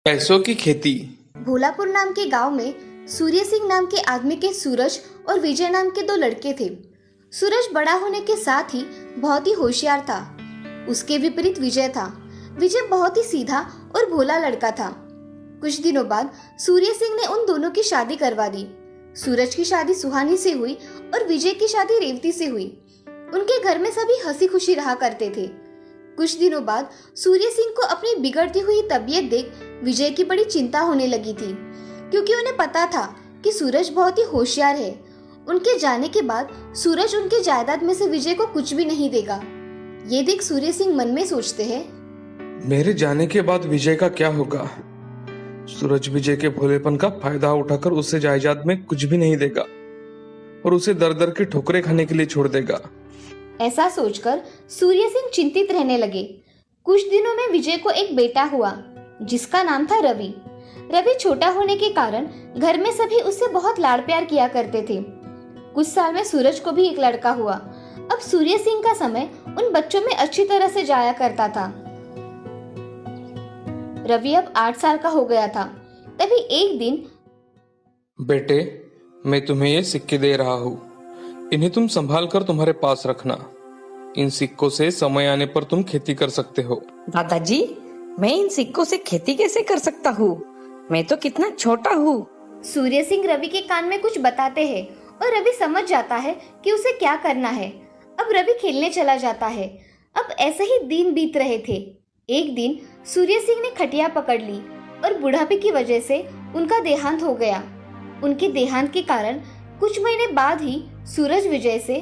पैसों की खेती। भोलापुर नाम के गांव में सूर्य सिंह नाम के आदमी के सूरज और विजय नाम के दो लड़के थे। सूरज बड़ा होने के साथ ही बहुत ही होशियार था। उसके विपरीत विजय था। विजय बहुत ही सीधा और भोला लड़का था। कुछ दिनों बाद सूर्य सिंह ने उन दोनों की शादी करवा दी। सूरज की शादी सुहानी से हुई और विजय की शादी रेवती से हुई। उनके घर में सभी हंसी खुशी रहा करते थे। कुछ दिनों बाद सूर्य सिंह को अपनी बिगड़ती हुई तबीयत देख विजय की बड़ी चिंता होने लगी थी, क्योंकि उन्हें पता था कि सूरज बहुत ही होशियार है। उनके जाने के बाद सूरज उनके जायदाद में से विजय को कुछ भी नहीं देगा। ये देख सूर्य सिंह मन में सोचते हैं, मेरे जाने के बाद विजय का क्या होगा। सूरज विजय के भोलेपन का फायदा उठाकर उसे जायदाद में कुछ भी नहीं देगा और उसे दर दर के ठोकरें खाने के लिए छोड़ देगा। ऐसा सोचकर सूर्य सिंह चिंतित रहने लगे। कुछ दिनों में विजय को एक बेटा हुआ जिसका नाम था रवि। रवि छोटा होने के कारण घर में सभी उससे बहुत लाड़ प्यार किया करते थे। कुछ साल में सूरज को भी एक लड़का हुआ। अब सूर्य सिंह का समय उन बच्चों में अच्छी तरह से जाया करता था। रवि अब 8 साल का हो गया था। तभी एक दिन, बेटे, मैं तुम्हें ये सिक्के दे रहा हूँ, इन्हें तुम संभाल कर तुम्हारे पास रखना। इन सिक्कों से समय आने पर तुम खेती कर सकते हो। दादाजी, मैं इन सिक्कों से खेती कैसे कर सकता हूँ? मैं तो कितना छोटा हूँ। सूर्य सिंह रवि के कान में कुछ बताते हैं और रवि समझ जाता है कि उसे क्या करना है। अब रवि खेलने चला जाता है। अब ऐसे ही दिन बीत रहे थे। एक दिन सूर्य सिंह ने खटिया पकड़ ली और बुढ़ापे की वजह से उनका देहांत हो गया। उनके देहांत के कारण कुछ महीने बाद ही सूरज विजय से,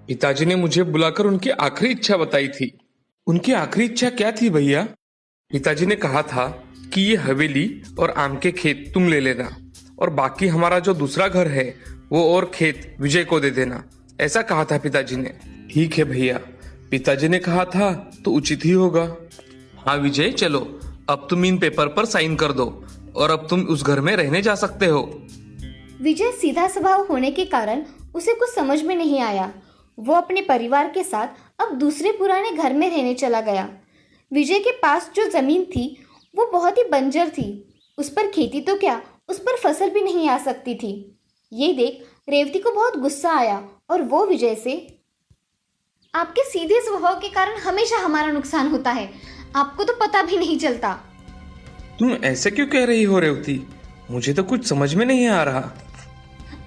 पिताजी ने मुझे बुलाकर उनकी आखिरी इच्छा बताई थी। उनकी आखिरी इच्छा क्या थी भैया? पिताजी ने कहा था कि ये हवेली और आम के खेत तुम ले लेना और बाकी हमारा जो दूसरा घर है वो और खेत विजय को दे देना। ऐसा कहा था पिताजी ने। ठीक है भैया, पिताजी ने कहा था तो उचित ही होगा। हाँ विजय, चलो अब तुम इन पेपर पर साइन कर दो और अब तुम उस घर में रहने जा सकते हो। विजय सीधा स्वभाव होने के कारण उसे कुछ समझ में नहीं आया। वो अपने परिवार के साथ अब दूसरे पुराने घर में रहने चला गया। विजय के पास जो जमीन थी वो बहुत ही बंजर थी। उस पर खेती तो क्या, उस पर फसल भी नहीं आ सकती थी। ये देख रेवती को बहुत गुस्सा आया और वो विजय से, आपके सीधे स्वभाव के कारण हमेशा हमारा नुकसान होता है, आपको तो पता भी नहीं चलता। तुम ऐसे क्यों कह रही हो रेवती? मुझे तो कुछ समझ में नहीं आ रहा।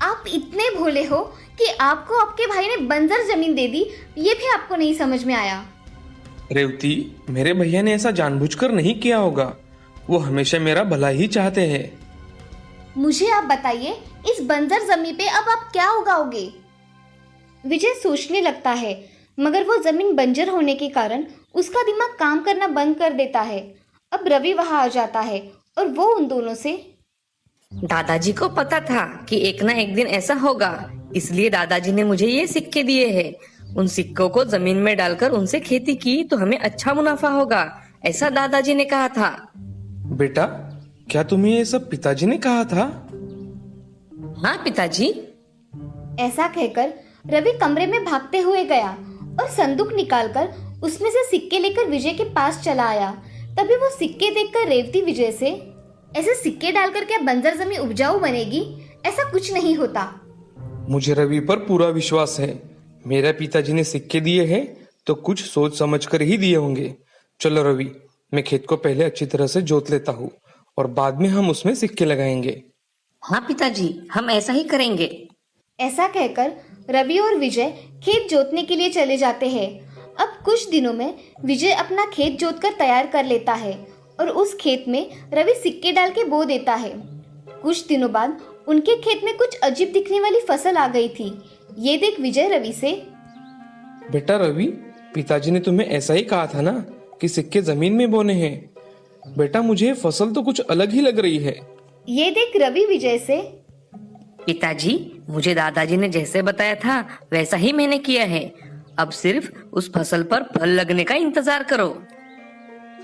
आप इतने भोले हो कि आपको आपके भाई ने बंजर जमीन दे दी, ये भी आपको नहीं समझ में आया। रेवती, मेरे भैया ने ऐसा जानबूझकर नहीं किया होगा। वो हमेशा मेरा भला ही चाहते हैं। मुझे आप बताइए, इस बंजर जमीन पे अब आप क्या उगाओगे? विजय सोचने लगता है, मगर वो जमीन बंजर होने के कारण उसका दिमाग काम करना बंद कर देता है। अब रवि वहां आ जाता है और वो उन दोनों से, दादाजी को पता था कि एक ना एक दिन ऐसा होगा, इसलिए दादाजी ने मुझे ये सिक्के दिए हैं। उन सिक्कों को जमीन में डालकर उनसे खेती की तो हमें अच्छा मुनाफा होगा, ऐसा दादाजी ने कहा था। बेटा, क्या तुम्हें ये सब पिताजी ने कहा था? हाँ पिताजी। ऐसा कहकर रवि कमरे में भागते हुए गया और संदूक निकालकर उसमें से सिक्के लेकर विजय के पास चला आया। तभी वो सिक्के देखकर रेवती विजय से, ऐसे सिक्के डालकर क्या बंजर जमीन उपजाऊ बनेगी? ऐसा कुछ नहीं होता। मुझे रवि पर पूरा विश्वास है। मेरे पिताजी ने सिक्के दिए हैं तो कुछ सोच समझ कर ही दिए होंगे। चलो रवि, मैं खेत को पहले अच्छी तरह से जोत लेता हूँ और बाद में हम उसमें सिक्के लगाएंगे। हाँ पिताजी, हम ऐसा ही करेंगे। ऐसा कहकर रवि और विजय खेत जोतने के लिए चले जाते हैं। अब कुछ दिनों में विजय अपना खेत जोतकर तैयार कर लेता है और उस खेत में रवि सिक्के डाल के बो देता है। कुछ दिनों बाद उनके खेत में कुछ अजीब दिखने वाली फसल आ गई थी। ये देख विजय रवि से, बेटा रवि, पिताजी ने तुम्हें ऐसा ही कहा था ना कि सिक्के जमीन में बोने हैं। बेटा, मुझे फसल तो कुछ अलग ही लग रही है। ये देख रवि विजय से, पिताजी, मुझे दादाजी ने जैसे बताया था वैसा ही मैंने किया है। अब सिर्फ उस फसल पर फल लगने का इंतजार करो।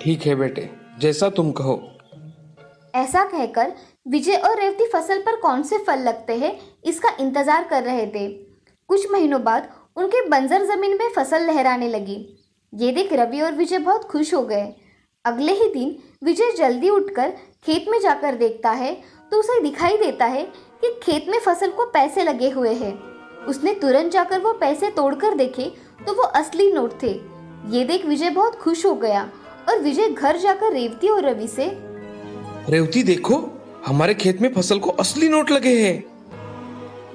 ठीक है बेटे, जैसा तुम कहो। ऐसा कहकर विजय और रेवती फसल पर कौन से फल लगते हैं इसका इंतजार कर रहे थे। कुछ महीनों बाद उनके बंजर जमीन में फसल लहराने लगी। ये देख रवि और विजय बहुत खुश हो गए। अगले ही दिन विजय जल्दी उठकर खेत में जाकर देखता है तो उसे दिखाई देता है कि खेत में फसल को पैसे लगे हुए हैं। उसने तुरंत जाकर वो पैसे तोड़कर देखे तो वो असली नोट थे। ये देख विजय बहुत खुश हो गया और विजय घर जाकर रेवती और रवि से, रेवती देखो, हमारे खेत में फसल को असली नोट लगे हैं।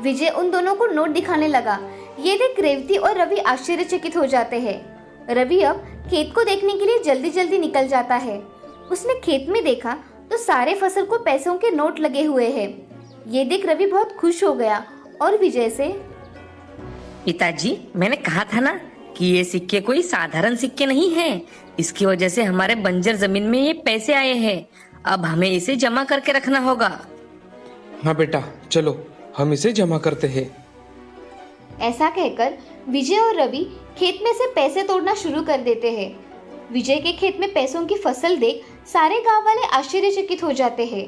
विजय उन दोनों को नोट दिखाने लगा। ये देख रेवती और रवि आश्चर्यचकित हो जाते हैं। रवि अब खेत को देखने के लिए जल्दी जल्दी निकल जाता है। उसने खेत में देखा तो सारे फसल को पैसों के नोट लगे हुए हैं। ये देख रवि बहुत खुश हो गया और विजय से, पिताजी, मैंने कहा था ना कि ये सिक्के कोई साधारण सिक्के नहीं हैं। इसकी वजह से हमारे बंजर जमीन में ये पैसे आए हैं। अब हमें इसे जमा करके रखना होगा। हाँ बेटा, चलो हम इसे जमा करते हैं। ऐसा कहकर विजय और रवि खेत में से पैसे तोड़ना शुरू कर देते हैं। विजय के खेत में पैसों की फसल देख सारे गांव वाले आश्चर्यचकित हो जाते हैं।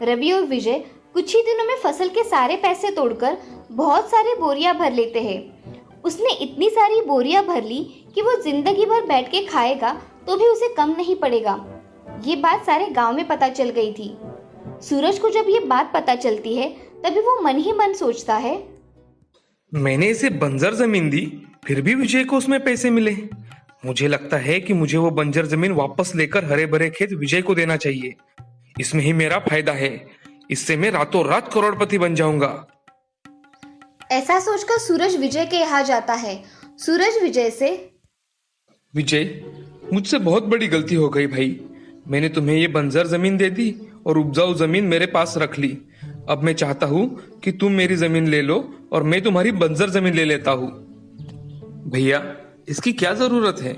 रवि और विजय कुछ ही दिनों में फसल के सारे पैसे तोड़कर बहुत सारी बोरियां भर लेते हैं। उसने इतनी सारी बोरियां भर ली कि वो जिंदगी भर बैठ के खाएगा तो भी उसे कम नहीं पड़ेगा। ये बात सारे गांव में पता चल गई थी। सूरज को जब ये बात पता चलती है तभी वो मन ही मन सोचता है, मैंने इसे बंजर जमीन दी, फिर भी विजय को उसमें पैसे मिले। मुझे लगता है कि मुझे वो बंजर जमीन वापस लेकर हरे भरे खेत विजय को देना चाहिए। इसमें ही मेरा फायदा है। इससे मैं रातों रात करोड़पति बन जाऊंगा। ऐसा सोचकर सूरज विजय के यहाँ जाता है। सूरज विजय से, विजय, मुझसे बहुत बड़ी गलती हो गई भाई। मैंने तुम्हें ये बंजर जमीन दे दी और उपजाऊ जमीन मेरे पास रख ली। अब मैं चाहता हूँ कि तुम मेरी जमीन ले लो और मैं तुम्हारी बंजर जमीन ले लेता हूँ। भैया, इसकी क्या जरूरत है?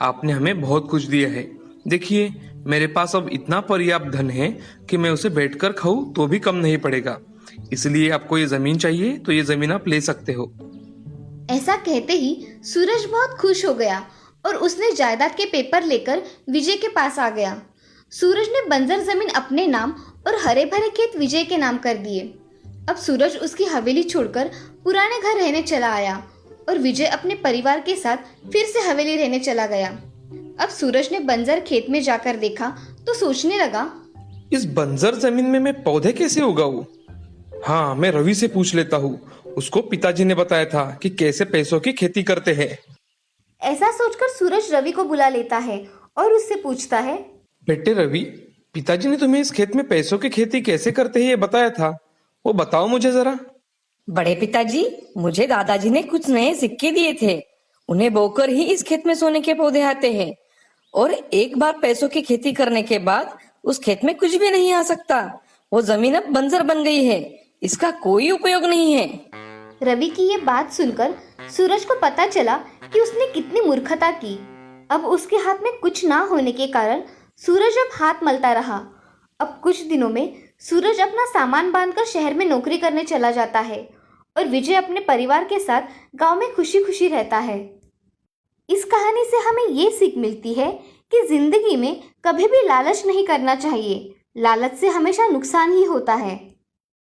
आपने हमें बहुत कुछ दिया है। देखिए, मेरे पास अब इतना पर्याप्त धन है कि मैं उसे बैठकर खाऊं तो भी कम नहीं पड़ेगा। इसलिए आपको ये जमीन चाहिए तो ये जमीन आप ले सकते हो। ऐसा कहते ही सूरज बहुत खुश हो गया और उसने जायदाद के पेपर लेकर विजय के पास आ गया। सूरज ने बंजर जमीन अपने नाम और हरे भरे खेत विजय के नाम कर दिए। अब सूरज उसकी हवेली छोड़कर पुराने घर रहने चला आया और विजय अपने परिवार के साथ फिर से हवेली रहने चला गया। अब सूरज ने बंजर खेत में जाकर देखा तो सोचने लगा, इस बंजर जमीन में मैं पौधे कैसे उगाऊं? हाँ, मैं रवि से पूछ लेता हूँ। उसको पिताजी ने बताया था कि कैसे पैसों की खेती करते हैं। ऐसा सोचकर सूरज रवि को बुला लेता है और उससे पूछता है, बेटे रवि, पिताजी ने तुम्हें इस खेत में पैसों की खेती कैसे करते हैं ये बताया था, वो बताओ मुझे जरा। बड़े पिताजी, मुझे दादाजी ने कुछ नए सिक्के दिए थे। उन्हें बोकर ही इस खेत में सोने के पौधे आते हैं और एक बार पैसों की खेती करने के बाद उस खेत में कुछ भी नहीं आ सकता। वो जमीन अब बंजर बन गई है। इसका कोई उपयोग नहीं है। रवि की ये बात सुनकर सूरज को पता चला कि उसने कितनी मूर्खता की। अब उसके हाथ में कुछ ना होने के कारण सूरज अब हाथ मलता रहा। अब कुछ दिनों में सूरज अपना सामान बांधकर शहर में नौकरी करने चला जाता है और विजय अपने परिवार के साथ गांव में खुशी खुशी रहता है। इस कहानी से हमें ये सीख मिलती है कि जिंदगी में कभी भी लालच नहीं करना चाहिए। लालच से हमेशा नुकसान ही होता है।